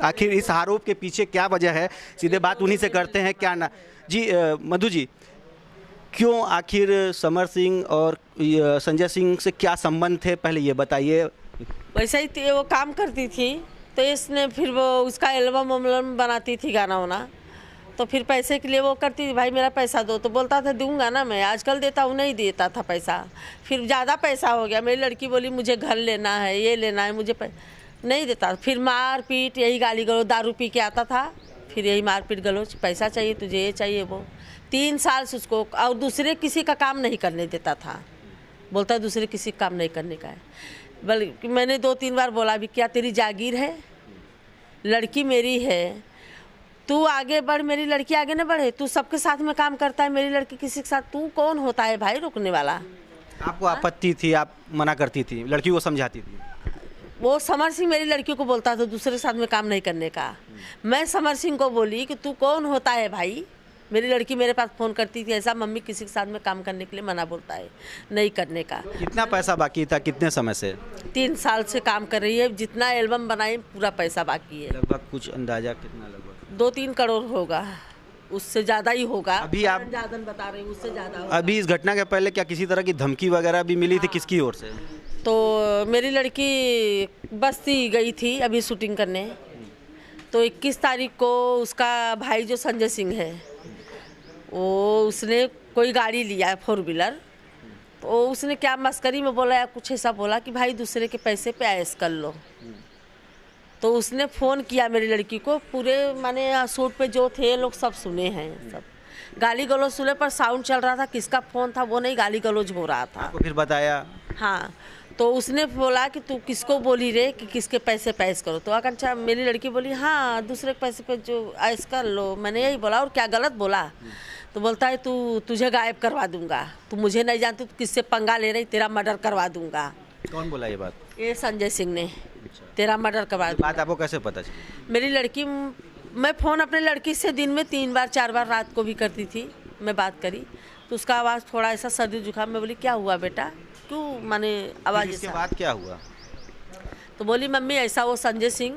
आखिर इस आरोप के पीछे क्या वजह है, सीधे बात उन्हीं से करते हैं। क्या ना जी, मधु जी, क्यों आखिर समर सिंह और संजय सिंह से क्या संबंध थे, पहले ये बताइए। वैसे ही वो काम करती थी तो इसने फिर वो उसका एल्बम वल्बम बनाती थी, गाना वाना, तो फिर पैसे के लिए वो करती थी, भाई मेरा पैसा दो, तो बोलता था दूंगा ना मैं, आजकल देता हूँ, नहीं देता था पैसा। फिर ज़्यादा पैसा हो गया, मेरी लड़की बोली मुझे घर लेना है, ये लेना है, मुझे नहीं देता। फिर मार पीट, यही गाली गलौज, दारू पी के आता था, फिर यही मार पीट गलौज, पैसा चाहिए तुझे, ये चाहिए वो। 3 साल से उसको, और दूसरे किसी का काम नहीं करने देता था, बोलता दूसरे किसी का काम नहीं करने का है। बल्कि मैंने 2-3 बार बोला भी, क्या तेरी जागीर है, लड़की मेरी है, तू आगे बढ़, मेरी लड़की आगे न बढ़े, तू सबके साथ में काम करता है, मेरी लड़की किसी के साथ, तू कौन होता है भाई रुकने वाला। आपको आपत्ति थी, आप मना करती थी, लड़की को समझाती थी। वो समर सिंह मेरी लड़की को बोलता था दूसरे के साथ में काम नहीं करने का। मैं समर सिंह को बोली कि तू कौन होता है भाई, मेरी लड़की मेरे पास फ़ोन करती थी, ऐसा मम्मी किसी के साथ में काम करने के लिए मना बोलता है, नहीं करने का। कितना पैसा बाकी था, कितने समय से? 3 साल से काम कर रही है, जितना एल्बम बनाई पूरा पैसा बाकी है। लगभग कुछ अंदाजा कितना? लगभग 2-3 करोड़ होगा, उससे ज़्यादा ही होगा। अभी आप ज़्यादा बता रहे हैं, उससे ज़्यादा होगा। अभी इस घटना के पहले क्या किसी तरह की धमकी वगैरह भी मिली थी, किसकी ओर से? तो मेरी लड़की बस्ती गई थी अभी शूटिंग करने, तो 21 तारीख को उसका भाई जो संजय सिंह है, वो उसने कोई गाड़ी लिया है 4 व्हीलर, तो उसने क्या मस्करी में बोला या कुछ ऐसा बोला कि भाई दूसरे के पैसे पे ऐश कर लो। तो उसने फ़ोन किया मेरी लड़की को, पूरे माने शूट पे जो थे लोग सब सुने हैं, सब गाली गलौज सुने, पर साउंड चल रहा था, किसका फ़ोन था वो नहीं, गाली गलौज हो रहा था। आपको फिर बताया? हाँ, तो उसने बोला कि तू किसको बोली रे कि किसके पैसे पे ऐश करो, तो आकांक्षा मेरी लड़की बोली हाँ दूसरे के पैसे पे जो ऐश कर लो, मैंने यही बोला, और क्या गलत बोला? तो बोलता है तुझे गायब करवा दूंगा, तू मुझे नहीं जानती, तू किससे पंगा ले रही, तेरा मर्डर करवा दूंगा। कौन बोला ये बात? ये संजय सिंह ने, तेरा मर्डर करवा दूंगा। बात आपको कैसे पता चली? मेरी लड़की, मैं फ़ोन अपने लड़की से दिन में 3 बार 4 बार रात को भी करती थी, मैं बात करी तो उसका आवाज़ थोड़ा ऐसा सर्दी जुकाम में, बोली क्या हुआ बेटा, क्यों माने आवाज़ इसके ऐसा? बाद क्या हुआ? तो बोली मम्मी ऐसा वो संजय सिंह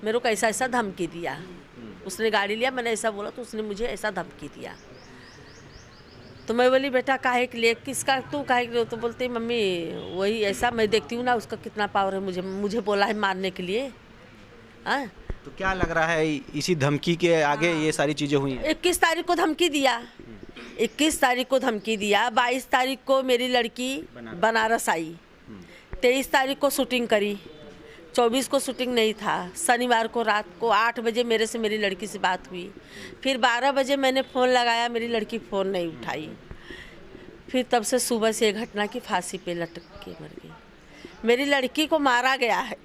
मेरे को ऐसा ऐसा धमकी दिया, उसने गाड़ी लिया, मैंने ऐसा बोला तो उसने मुझे ऐसा धमकी दिया। तो मैं बोली बेटा काहे के लिए, किसका, तू काहे के लिए? तो बोलते मम्मी वही ऐसा, मैं देखती हूँ ना उसका कितना पावर है, मुझे बोला है मारने के लिए। हाँ, तो क्या लग रहा है इसी धमकी के आगे ये सारी चीज़ें हुई हैं? 21 तारीख को धमकी दिया, 21 तारीख को धमकी दिया, 22 तारीख को मेरी लड़की बनारस आई, 23 तारीख को शूटिंग करी, 24 को शूटिंग नहीं था, शनिवार को रात को 8 बजे मेरे से मेरी लड़की से बात हुई, फिर 12 बजे मैंने फ़ोन लगाया, मेरी लड़की फ़ोन नहीं उठाई, फिर तब से सुबह से घटना की फांसी पे लटक के मर गई। मेरी लड़की को मारा गया है,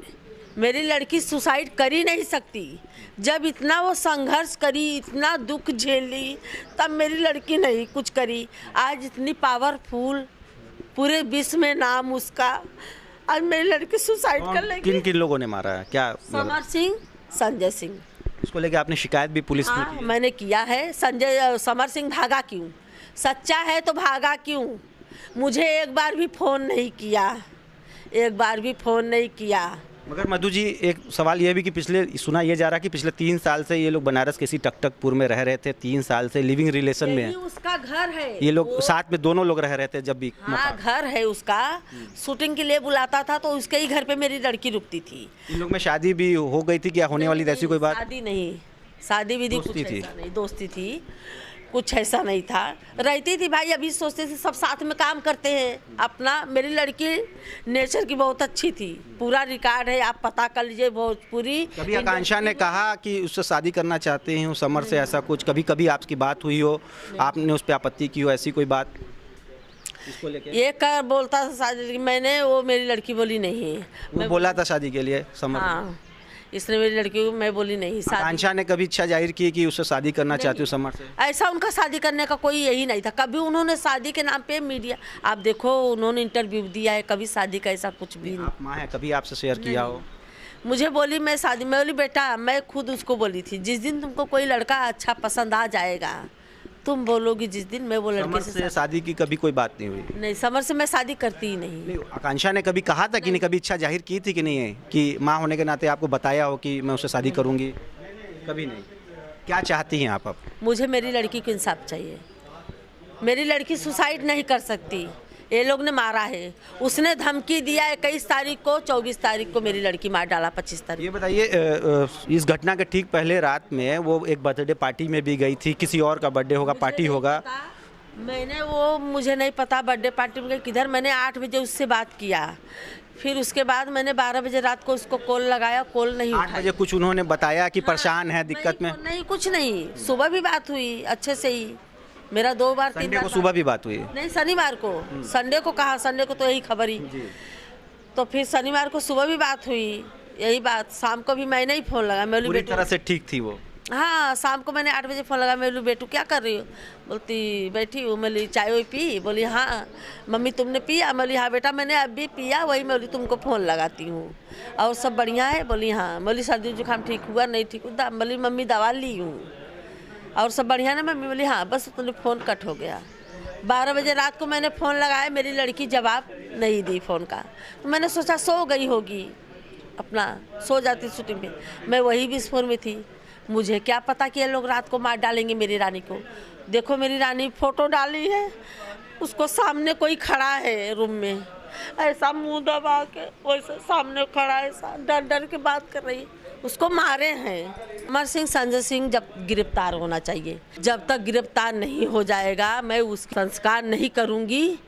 मेरी लड़की सुसाइड कर ही नहीं सकती, जब इतना वो संघर्ष करी, इतना दुख झेली, तब मेरी लड़की नहीं कुछ करी। आज इतनी पावरफुल, पूरे विश्व में नाम उसका, आज मेरी लड़की सुसाइड कर लेगी। किन किन लोगों ने मारा है, क्या? समर सिंह, संजय सिंह। इसको लेके आपने शिकायत भी पुलिस में की है? मैंने किया है। समर सिंह भागा क्यों? सच्चा है तो भागा क्यों? मुझे एक बार भी फ़ोन नहीं किया, एक बार भी फ़ोन नहीं किया। मगर मधु जी, एक सवाल ये भी कि पिछले, सुना ये जा रहा कि पिछले 3 साल से ये लोग बनारस के इसी टकटकपुर में रह रहे थे, 3 साल से लिविंग रिलेशन में यही उसका घर है, ये लोग साथ में दोनों लोग रह रहे थे जब भी। हाँ घर है उसका, शूटिंग के लिए बुलाता था तो उसके ही घर पे मेरी लड़की रुकती थी। इन लोग में शादी भी हो गई थी क्या, होने वाली ऐसी कोई बात? शादी नहीं, शादी विधि कुछ दोस्ती थी। ऐसा नहीं, दोस्ती थी, कुछ ऐसा नहीं था, रहती थी भाई। अभी सोचते थे सब साथ में काम करते हैं अपना। मेरी लड़की नेचर की बहुत अच्छी थी, पूरा रिकॉर्ड है, आप पता कर लीजिए भोजपुरी। कभी आकांक्षा ने कहा कि उससे शादी करना चाहते हैं समर से, ऐसा कुछ कभी कभी आपकी बात हुई हो, आपने उस पर आपत्ति की हो, ऐसी कोई बात इसको लेके? ये कर बोलता था शादी, मैंने, वो मेरी लड़की बोली नहीं, वो बोला था शादी के लिए समर? हाँ, इसने मेरी लड़की को, मैं बोली नहीं शादी। आकांक्षा ने कभी इच्छा जाहिर की कि उससे शादी करना चाहती हूँ समर से? ऐसा उनका शादी करने का कोई यही नहीं था, कभी उन्होंने शादी के नाम पे मीडिया, आप देखो उन्होंने इंटरव्यू दिया है, कभी शादी का ऐसा कुछ भी नहीं। आप माँ है, कभी आपसे शेयर किया हो? मुझे बोली मैं शादी, मैं बोली बेटा, मैं खुद उसको बोली थी जिस दिन तुमको कोई लड़का अच्छा पसंद आ जाएगा तुम बोलोगी जिस दिन मैं वो लड़के समर से शादी की कभी कोई बात नहीं हुई? नहीं, समर से मैं शादी करती ही नहीं। नहीं, आकांक्षा ने कभी कहा था कि नहीं, कभी इच्छा जाहिर की थी कि नहीं है कि माँ होने के नाते आपको बताया हो कि मैं उससे शादी करूँगी? कभी नहीं। क्या चाहती हैं आप अब? मुझे मेरी लड़की को इंसाफ चाहिए। मेरी लड़की सुसाइड नहीं कर सकती, ये लोग ने मारा है। उसने धमकी दिया 21 तारीख को, 24 तारीख को मेरी लड़की मार डाला, 25 तारीख। ये बताइए, इस घटना के ठीक पहले रात में वो एक बर्थडे पार्टी में भी गई थी, किसी और का बर्थडे होगा, पार्टी होगा। मुझे नहीं पता बर्थडे पार्टी में किधर। मैंने 8 बजे उससे बात किया, फिर उसके बाद मैंने 12 बजे रात को उसको कॉल लगाया, कॉल नहीं 8 बजे कुछ उन्होंने बताया कि परेशान है, दिक्कत में? नहीं, कुछ नहीं। सुबह भी बात हुई अच्छे से ही, मेरा 2 बार 3 संडे बार को सुबह भी बात हुई? नहीं, शनिवार को। संडे को कहा, संडे को तो यही खबर ही। तो फिर शनिवार को सुबह भी बात हुई, यही बात। शाम को भी मैंने ही फ़ोन लगा, मैं बोली पूरी बेटू, तरह से ठीक थी वो? हाँ, शाम को मैंने 8 बजे फ़ोन लगा, मैं बोली बेटू क्या कर रही हो? बोलती बैठी हूँ। मैं बोली चाय वाय पी? बोली हाँ। मम्मी तुमने पिया? मैं बोली हाँ बेटा मैंने अभी पिया, वही मैं बोली तुमको फ़ोन लगाती हूँ। और सब बढ़िया है? बोली हाँ। बोली सर्दी जुकाम ठीक हुआ? नहीं ठीक हुआ। बोली मम्मी दवा ली हूँ। और सब बढ़िया ना मम्मी? बोली हाँ। बस तुमने फ़ोन कट हो गया। 12 बजे रात को मैंने फ़ोन लगाया, मेरी लड़की जवाब नहीं दी फ़ोन का। तो मैंने सोचा सो गई होगी, अपना सो जाती शूटिंग में। मैं वही विस्फोट में थी। मुझे क्या पता कि ये लोग रात को मार डालेंगे मेरी रानी को। देखो मेरी रानी फ़ोटो डाली है, उसको सामने कोई खड़ा है रूम में, ऐसा मुंह दबा के वैसे सामने खड़ा है, ऐसा डर डर के बात कर रही है। उसको मारे हैं। अमर सिंह, संजय सिंह जब गिरफ्तार होना चाहिए। जब तक गिरफ्तार नहीं हो जाएगा मैं उसका संस्कार नहीं करूँगी।